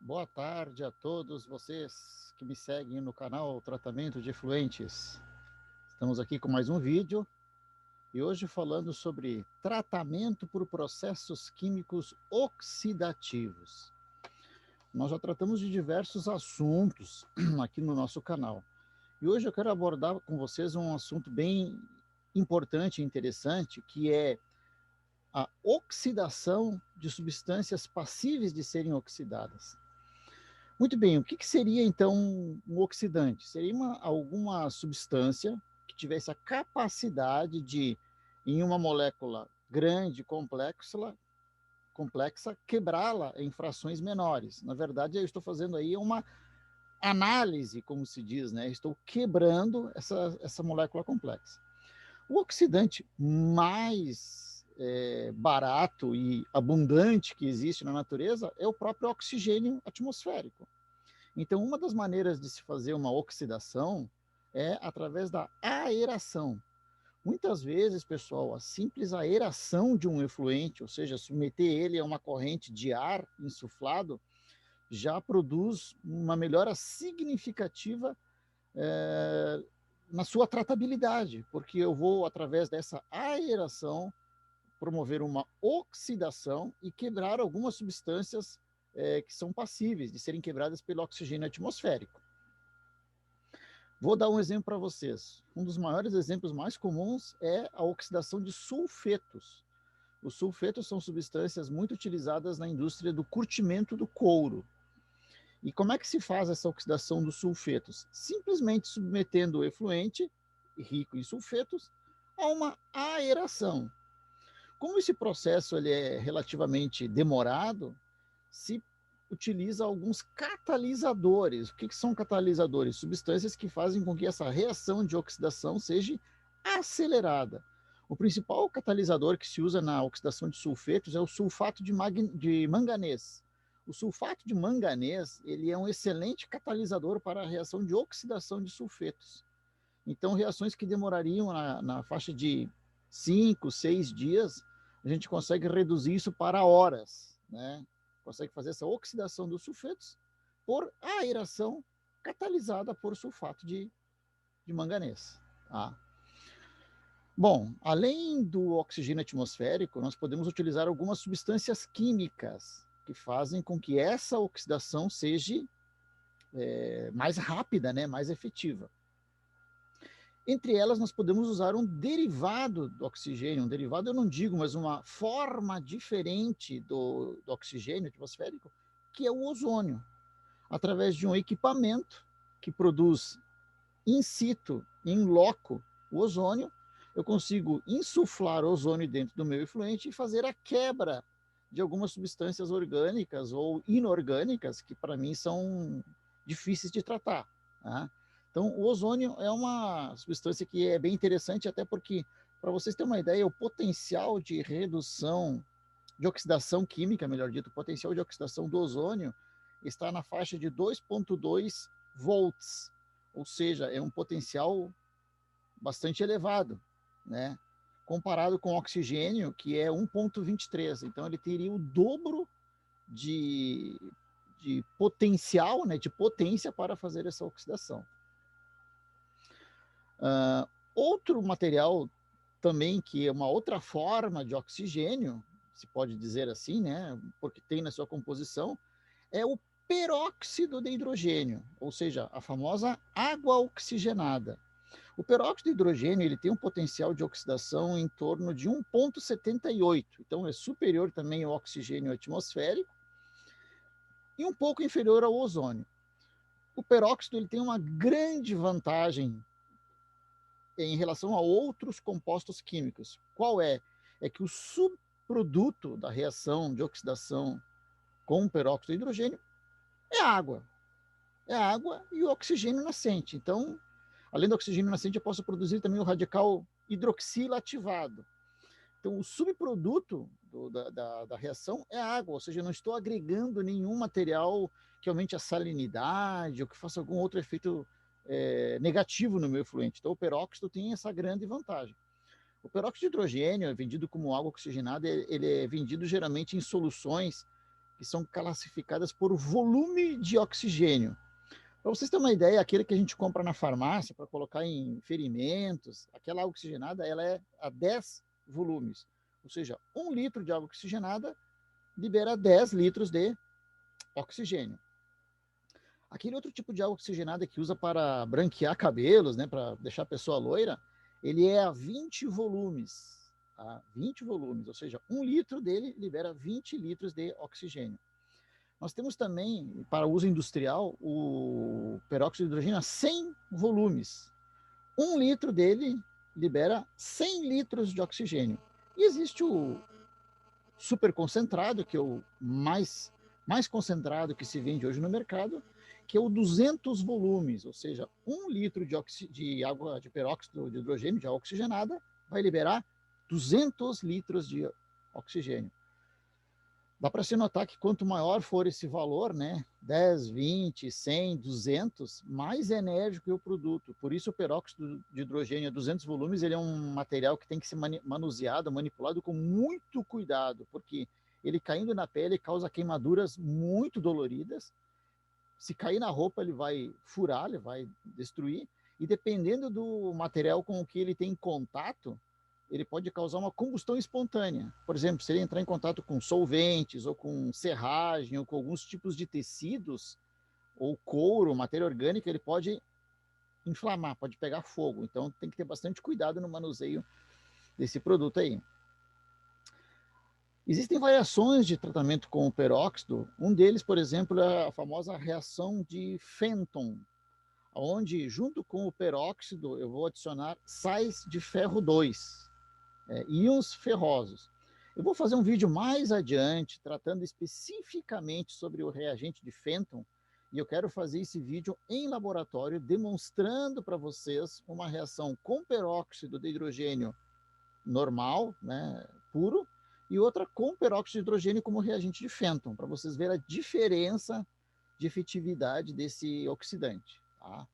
Boa tarde a todos vocês que me seguem no canal Tratamento de Efluentes. Estamos aqui com mais um vídeo e hoje falando sobre tratamento por processos químicos oxidativos. Nós já tratamos de diversos assuntos aqui no nosso canal e hoje eu quero abordar com vocês um assunto bem importante e interessante, que é a oxidação de substâncias passíveis de serem oxidadas. Muito bem, o que seria então um oxidante? Seria alguma substância que tivesse a capacidade de, em uma molécula grande, complexa, quebrá-la em frações menores. Na verdade, eu estou fazendo aí uma análise, como se diz, né? Estou quebrando essa molécula complexa. O oxidante mais barato e abundante que existe na natureza é o próprio oxigênio atmosférico. Então, uma das maneiras de se fazer uma oxidação é através da aeração. Muitas vezes, pessoal, a simples aeração de um efluente, ou seja, submeter ele a uma corrente de ar insuflado, já produz uma melhora significativa na sua tratabilidade, porque eu vou, através dessa aeração, promover uma oxidação e quebrar algumas substâncias que são passíveis de serem quebradas pelo oxigênio atmosférico. Vou dar um exemplo para vocês. Um dos maiores exemplos mais comuns é a oxidação de sulfetos. Os sulfetos são substâncias muito utilizadas na indústria do curtimento do couro. E como é que se faz essa oxidação dos sulfetos? Simplesmente submetendo o efluente, rico em sulfetos, a uma aeração. Como esse processo ele é relativamente demorado, se utiliza alguns catalisadores. O que são catalisadores? Substâncias que fazem com que essa reação de oxidação seja acelerada. O principal catalisador que se usa na oxidação de sulfetos é o sulfato de manganês. O sulfato de manganês ele é um excelente catalisador para a reação de oxidação de sulfetos. Então, reações que demorariam na faixa de 5, 6 dias, a gente consegue reduzir isso para horas, né? Consegue fazer essa oxidação dos sulfetos por aeração catalisada por sulfato de manganês. Tá? Bom, além do oxigênio atmosférico, nós podemos utilizar algumas substâncias químicas que fazem com que essa oxidação seja mais rápida, né, mais efetiva. Entre elas, nós podemos usar um derivado do oxigênio. Um derivado eu não digo, mas uma forma diferente do oxigênio atmosférico, que é o ozônio. Através de um equipamento que produz in situ, in loco, o ozônio, eu consigo insuflar ozônio dentro do meu efluente e fazer a quebra de algumas substâncias orgânicas ou inorgânicas que, para mim, são difíceis de tratar. Tá? Então, o ozônio é uma substância que é bem interessante, até porque, para vocês terem uma ideia, o potencial de redução, de oxidação química, melhor dito, o potencial de oxidação do ozônio está na faixa de 2,2 volts, ou seja, é um potencial bastante elevado, né? Comparado com o oxigênio, que é 1,23. Então, ele teria o dobro de, de potencial, né, de potência para fazer essa oxidação. Outro material também, que é uma outra forma de oxigênio, se pode dizer assim, né, porque tem na sua composição, é o peróxido de hidrogênio, ou seja, a famosa água oxigenada. O peróxido de hidrogênio ele tem um potencial de oxidação em torno de 1,78, então é superior também ao oxigênio atmosférico e um pouco inferior ao ozônio. O peróxido ele tem uma grande vantagem em relação a outros compostos químicos. Qual é? É que o subproduto da reação de oxidação com o peróxido de hidrogênio é a água. É a água e o oxigênio nascente. Então, além do oxigênio nascente, eu posso produzir também o radical hidroxila ativado. Então, o subproduto da reação é a água, ou seja, eu não estou agregando nenhum material que aumente a salinidade ou que faça algum outro efeito negativo no meu efluente. Então, o peróxido tem essa grande vantagem. O peróxido de hidrogênio é vendido como água oxigenada, ele é vendido geralmente em soluções que que são classificadas por volume de oxigênio. Para vocês terem uma ideia, aquele que a gente compra na farmácia para colocar em ferimentos, aquela água oxigenada, ela é a 10 volumes. Ou seja, 1 litro de água oxigenada libera 10 litros de oxigênio. Aquele outro tipo de água oxigenada que usa para branquear cabelos, né, para deixar a pessoa loira, ele é a 20 volumes. Tá? 20 volumes, ou seja, 1 litro dele libera 20 litros de oxigênio. Nós temos também, para uso industrial, o peróxido de hidrogênio a 100 volumes. 1 litro dele libera 100 litros de oxigênio. E existe o super concentrado, que é o mais concentrado que se vende hoje no mercado, que é o 200 volumes, ou seja, 1 litro de água de peróxido de hidrogênio, de água oxigenada, vai liberar 200 litros de oxigênio. Dá para se notar que quanto maior for esse valor, né, 10, 20, 100, 200, mais enérgico é o produto. Por isso o peróxido de hidrogênio a 200 volumes, ele é um material que tem que ser manuseado, manipulado com muito cuidado, porque ele caindo na pele causa queimaduras muito doloridas. Se cair na roupa, ele vai furar, ele vai destruir, e dependendo do material com o que ele tem contato, ele pode causar uma combustão espontânea. Por exemplo, se ele entrar em contato com solventes, ou com serragem, ou com alguns tipos de tecidos, ou couro, matéria orgânica, ele pode inflamar, pode pegar fogo. Então tem que ter bastante cuidado no manuseio desse produto aí. Existem variações de tratamento com o peróxido. Um deles, por exemplo, é a famosa reação de Fenton, onde, junto com o peróxido, eu vou adicionar sais de ferro 2, íons ferrosos. Eu vou fazer um vídeo mais adiante, tratando especificamente sobre o reagente de Fenton, e eu quero fazer esse vídeo em laboratório, demonstrando para vocês uma reação com peróxido de hidrogênio normal, né, puro, e outra com peróxido de hidrogênio como reagente de Fenton, para vocês verem a diferença de efetividade desse oxidante. Tá?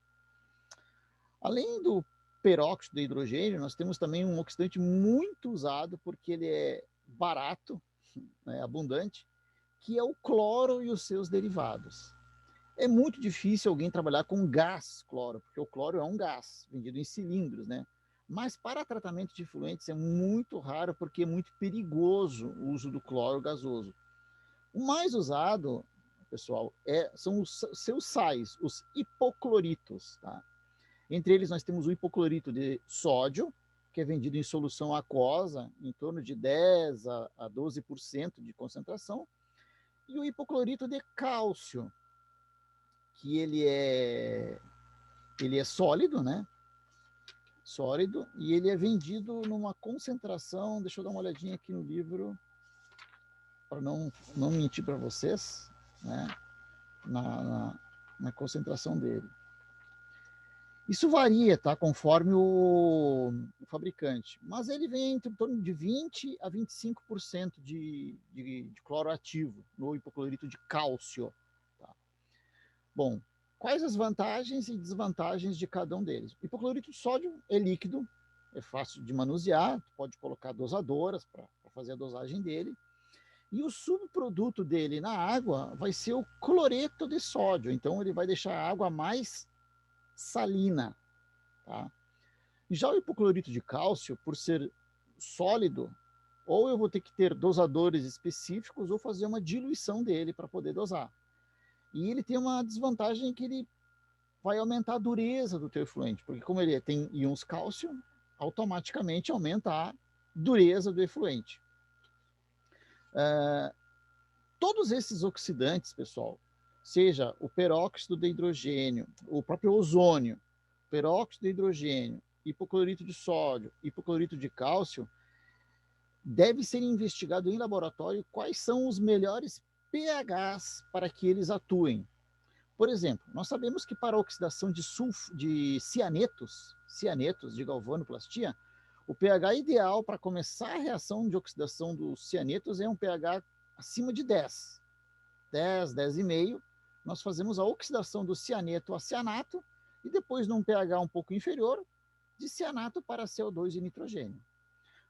Além do peróxido de hidrogênio, nós temos também um oxidante muito usado, porque ele é barato, né, abundante, que é o cloro e os seus derivados. É muito difícil alguém trabalhar com gás cloro, porque o cloro é um gás vendido em cilindros, né? Mas para tratamento de efluentes é muito raro, porque é muito perigoso o uso do cloro gasoso. O mais usado, pessoal, são os seus sais, os hipocloritos. Tá? Entre eles nós temos o hipoclorito de sódio, que é vendido em solução aquosa, em torno de 10 a 12% de concentração, e o hipoclorito de cálcio, que ele é sólido, né? Sólido, e ele é vendido numa concentração, deixa eu dar uma olhadinha aqui no livro, para não mentir para vocês, né? na concentração dele. Isso varia, tá? Conforme o fabricante, mas ele vem em torno de 20 a 25% de cloro ativo no hipoclorito de cálcio. Tá? Bom, quais as vantagens e desvantagens de cada um deles? O hipoclorito de sódio é líquido, é fácil de manusear, pode colocar dosadoras para fazer a dosagem dele. E o subproduto dele na água vai ser o cloreto de sódio, então ele vai deixar a água mais salina. Tá? Já o hipoclorito de cálcio, por ser sólido, ou eu vou ter que ter dosadores específicos ou fazer uma diluição dele para poder dosar. E ele tem uma desvantagem que ele vai aumentar a dureza do teu efluente, porque como ele tem íons cálcio, automaticamente aumenta a dureza do efluente. Todos esses oxidantes, pessoal, seja o peróxido de hidrogênio, o próprio ozônio, peróxido de hidrogênio, hipoclorito de sódio, hipoclorito de cálcio, deve ser investigado em laboratório quais são os melhores pHs para que eles atuem. Por exemplo, nós sabemos que para a oxidação de cianetos de galvanoplastia, o pH ideal para começar a reação de oxidação dos cianetos é um pH acima de 10. 10, 10,5. Nós fazemos a oxidação do cianeto a cianato e depois, num pH um pouco inferior, de cianato para CO2 e nitrogênio.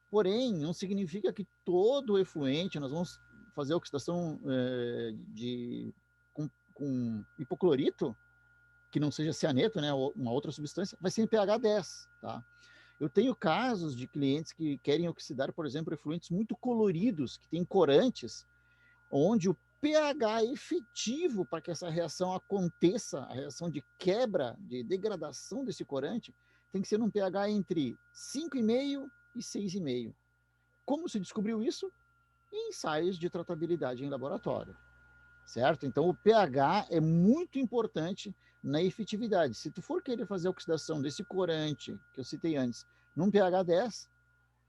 Porém, não significa que todo o efluente nós vamos fazer oxidação com hipoclorito, que não seja cianeto, né, ou uma outra substância, vai ser em pH 10, tá? Eu tenho casos de clientes que querem oxidar, por exemplo, efluentes muito coloridos, que têm corantes, onde o pH efetivo para que essa reação aconteça, a reação de quebra, de degradação desse corante, tem que ser num pH entre 5,5 e 6,5. Como se descobriu isso? Em ensaios de tratabilidade em laboratório, certo? Então, o pH é muito importante na efetividade. Se tu for querer fazer a oxidação desse corante que eu citei antes, num pH 10,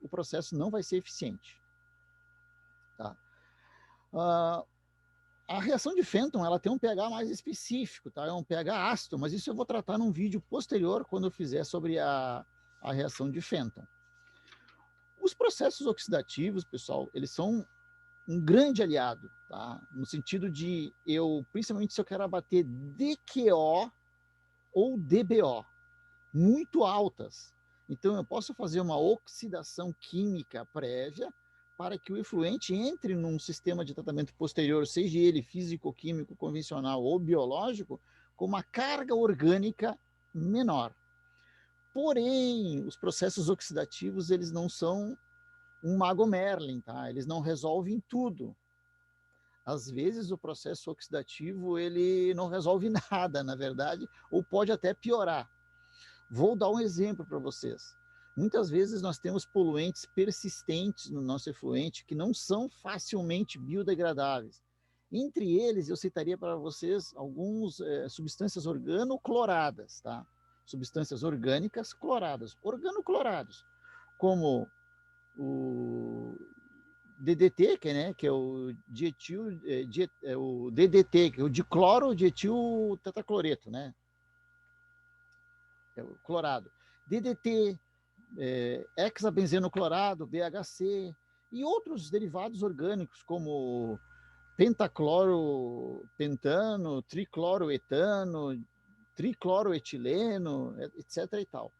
o processo não vai ser eficiente. Tá? A reação de Fenton, ela tem um pH mais específico, tá? É um pH ácido, mas isso eu vou tratar num vídeo posterior, quando eu fizer sobre a reação de Fenton. Os processos oxidativos, pessoal, eles são um grande aliado, tá? No sentido de principalmente se eu quero abater DQO ou DBO, muito altas. Então, eu posso fazer uma oxidação química prévia para que o efluente entre num sistema de tratamento posterior, seja ele físico-químico, convencional ou biológico, com uma carga orgânica menor. Porém, os processos oxidativos, eles não são um mago Merlin, tá? Eles não resolvem tudo. Às vezes, o processo oxidativo, ele não resolve nada, na verdade, ou pode até piorar. Vou dar um exemplo para vocês. Muitas vezes nós temos poluentes persistentes no nosso efluente que não são facilmente biodegradáveis. Entre eles, eu citaria para vocês algumas substâncias organocloradas, tá? Substâncias orgânicas cloradas, organoclorados, como o DDT, que é o o DDT, que é o dicloro dietil tetacloreto, né? É o clorado. DDT, hexabenzeno clorado, BHC, e outros derivados orgânicos, como pentacloropentano, tricloroetano, tricloroetileno, etc. e tal.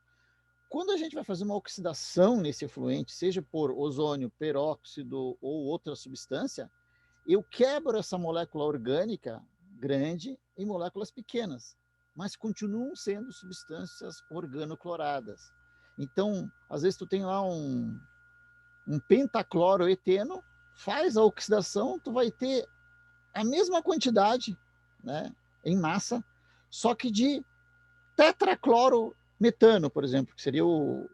Quando a gente vai fazer uma oxidação nesse efluente, seja por ozônio, peróxido ou outra substância, eu quebro essa molécula orgânica grande em moléculas pequenas, mas continuam sendo substâncias organocloradas. Então, às vezes tu tem lá um pentacloroeteno, faz a oxidação, tu vai ter a mesma quantidade, né, em massa, só que de tetraclorometano, por exemplo, que seria o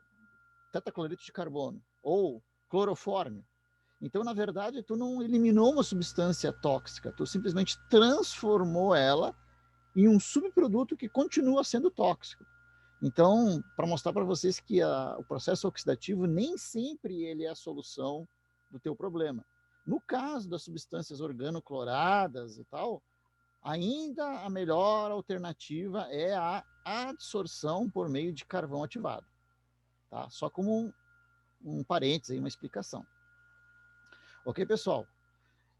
tetacloreto de carbono, ou clorofórmio. Então, na verdade, tu não eliminou uma substância tóxica, tu simplesmente transformou ela em um subproduto que continua sendo tóxico. Então, para mostrar para vocês que o processo oxidativo nem sempre ele é a solução do teu problema. No caso das substâncias organocloradas e tal, ainda a melhor alternativa é a adsorção por meio de carvão ativado. Tá? Só como um parênteses, uma explicação. Ok, pessoal?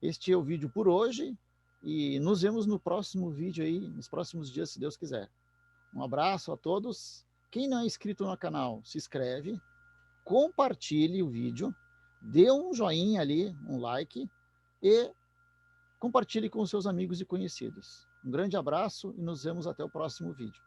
Este é o vídeo por hoje e nos vemos no próximo vídeo aí, nos próximos dias, se Deus quiser. Um abraço a todos. Quem não é inscrito no canal, se inscreve, compartilhe o vídeo, dê um joinha ali, um like e compartilhe com seus amigos e conhecidos. Um grande abraço e nos vemos até o próximo vídeo.